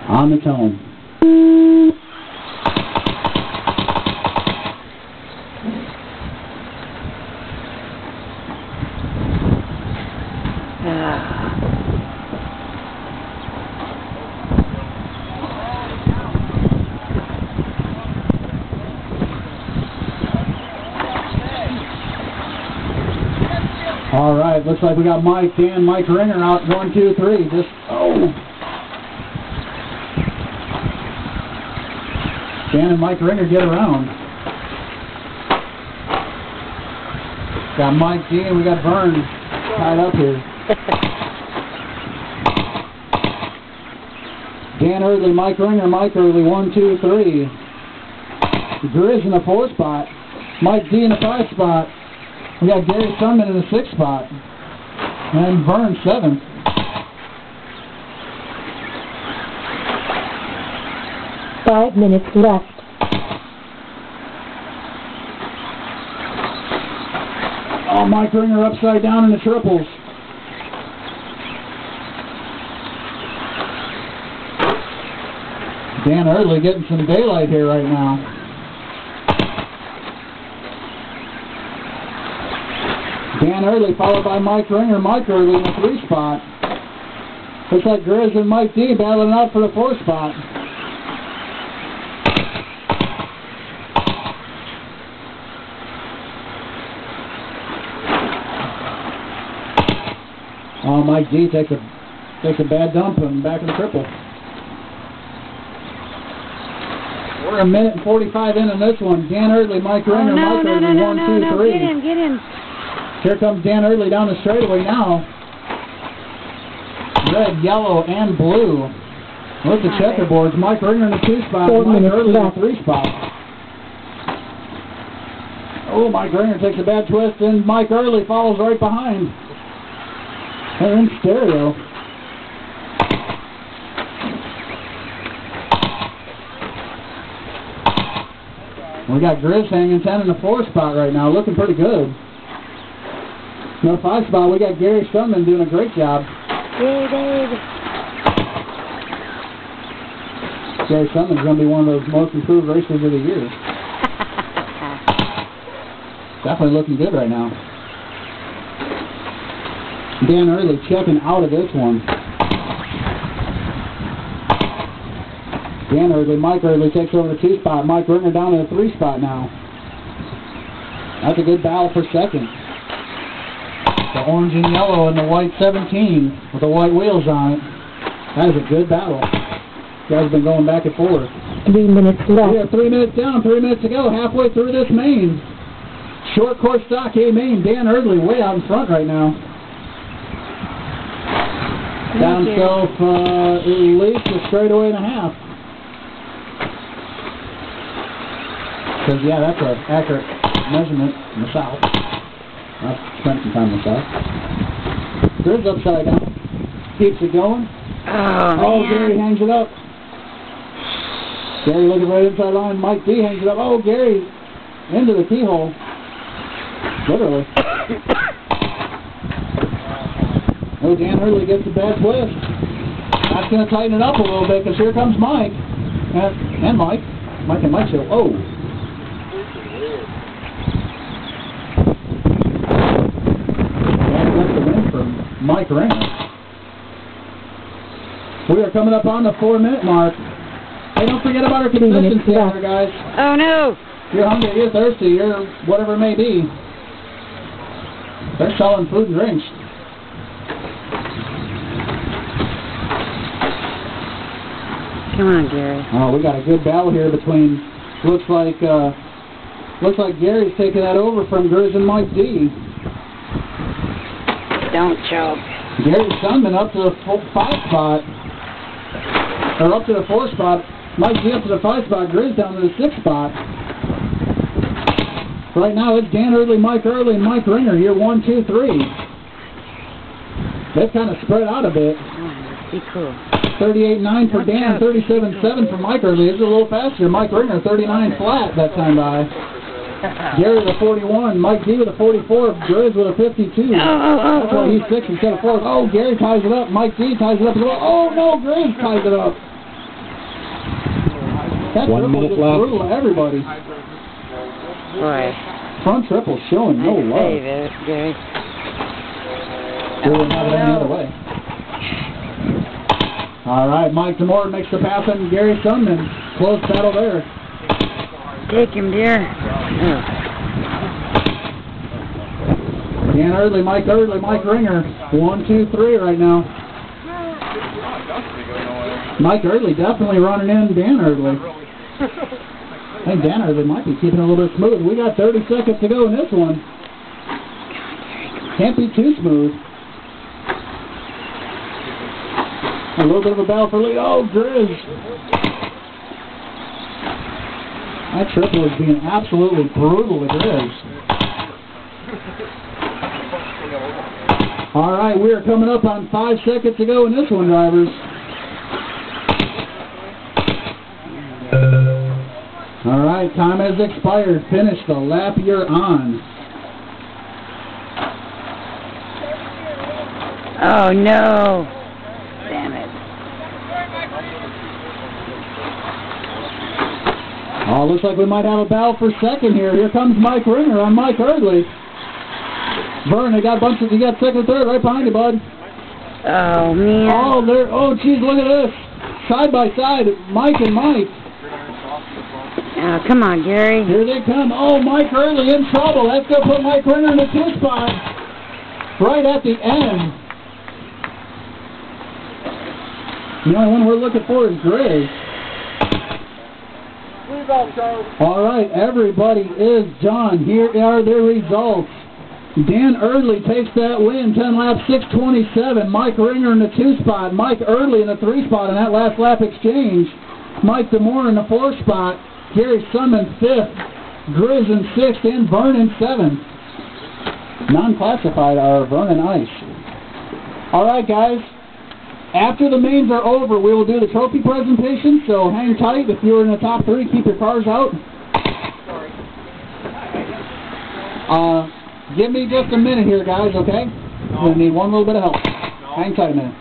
On the tone. All right, looks like we got Mike and Mike Ringer out 1, 2, 3. Just Dan and Mike Ringer get around. Got Mike D and we got Vern tied up here. Dan Early, Mike Ringer, Mike Early, 1, 2, 3. Grizz in the 4 spot. Mike D in the 5 spot. We got Gary Sunman in the 6th spot. And Vern 7th. Five minutes left. Oh, Mike Ringer upside down in the triples. Dan Early getting some daylight here right now. Dan Early followed by Mike Ringer, Mike Early in the 3 spot. Looks like Grizz and Mike D battling out for the 4 spot. Oh, Mike D takes a bad dump and back in the triple. We're 1 minute and 45 in this one. Dan Early, Mike Ringer, Mike Early, 1, 2, 3. Get in. Here comes Dan Early down the straightaway now. Red, yellow, and blue. Look at the checkerboards. Mike Ringer in the 2 spot, Mike Early in the 3 spot. Oh, Mike Ringer takes a bad twist, and Mike Early follows right behind. They're in stereo. We got Grizz hanging 10 in the 4 spot right now, looking pretty good. In the 5 spot, we got Gary Sunman doing a great job. Yay, baby. Gary Sunman's going to be one of those most improved racers of the year. Definitely looking good right now. Dan Early checking out of this one. Dan Early, Mike Early takes over the 2 spot. Mike Ringer down to the 3 spot now. That's a good battle for second. The orange and yellow and the white 17 with the white wheels on it. That is a good battle. You guys have been going back and forth. 3 minutes left. We have 3 minutes down, 3 minutes to go, halfway through this main. Short course stock A main. Dan Early way out in front right now. Down himself at least a straightaway and a half. Because, yeah, that's an accurate measurement in the south. I've spent some time in the south. Grizz upside down. Keeps it going. Oh, Gary hangs it up. Gary looking right inside line. Mike D hangs it up. Oh, Gary into the keyhole. Literally. Oh, Dan Early gets a bad twist. That's going to tighten it up a little bit because here comes Mike. And Mike. Mike and Mike show. Oh. That's the win for Mike Ringer. We are coming up on the 4-minute mark. Hey, don't forget about our consistency out there, guys. Oh, no. If you're hungry, you're thirsty, you're whatever it may be. They're selling food and drinks. Come on, Gary. Oh, we got a good battle here between, looks like Gary's taking that over from Grizz and Mike D. Don't choke. Gary Sunman up to the 5 spot, or up to the 4 spot. Mike D up to the 5 spot. Grizz down to the 6 spot. Right now it's Dan Early, Mike Early, and Mike Ringer here. 1, 2, 3. They've kind of spread out a bit. Be cool. 38.9 for Dan, 37.7 for Mike Early. It's a little faster. Mike Ringer 39 flat that time by. Gary with a 41, Mike D with a 44, Grizz with a 52. That's why he's 6 instead of 4. Oh, Gary ties it up. Mike D ties it up as well. Oh, no, Grizz ties it up. That 1 triple minute just left. brutal to everybody. Boy. Front triple showing no Nice love. save, Gary. They wouldn't have it any other way. All right, Mike Demore makes the pass on Gary Sundman. Close battle there. Take him, dear. Oh. Dan Eardley, Mike Ringer. 1, 2, 3 right now. Mike Eardley definitely running in Dan Eardley. I think Dan Eardley might be keeping it a little bit smooth. We got 30 seconds to go in this one. Can't be too smooth. A little bit of a battle for lead. Oh, Grizz. That triple is being absolutely brutal to Grizz. All right, we are coming up on 5 seconds to go in this one, drivers. All right, time has expired. Finish the lap you're on. Oh, no. Damn it. Oh, looks like we might have a battle for second here. Here comes Mike Ringer on Mike Eardley. Vern, you got second and third right behind you, bud. Oh, man. Oh, there. Oh, geez, look at this. Side by side, Mike and Mike. Oh, come on, Gary. Here they come. Oh, Mike Eardley in trouble. That's going to put Mike Ringer in the 2 spot right at the end. The only one we're looking for is Gray. All right, everybody is done. Here are the results. Dan Eardley takes that win, 10 laps, 6:27. Mike Ringer in the 2 spot. Mike Eardley in the 3 spot in that last lap exchange. Mike Demore in the 4 spot. Gary Sundman 5th. Grizz in 6th, and Vern in 7th. Non-classified are Vern and Ice. All right, guys. After the mains are over, we will do the trophy presentation, so hang tight. If you're in the top 3, keep your cars out. Give me just a minute here, guys, okay? We'll need one little bit of help. Hang tight a minute.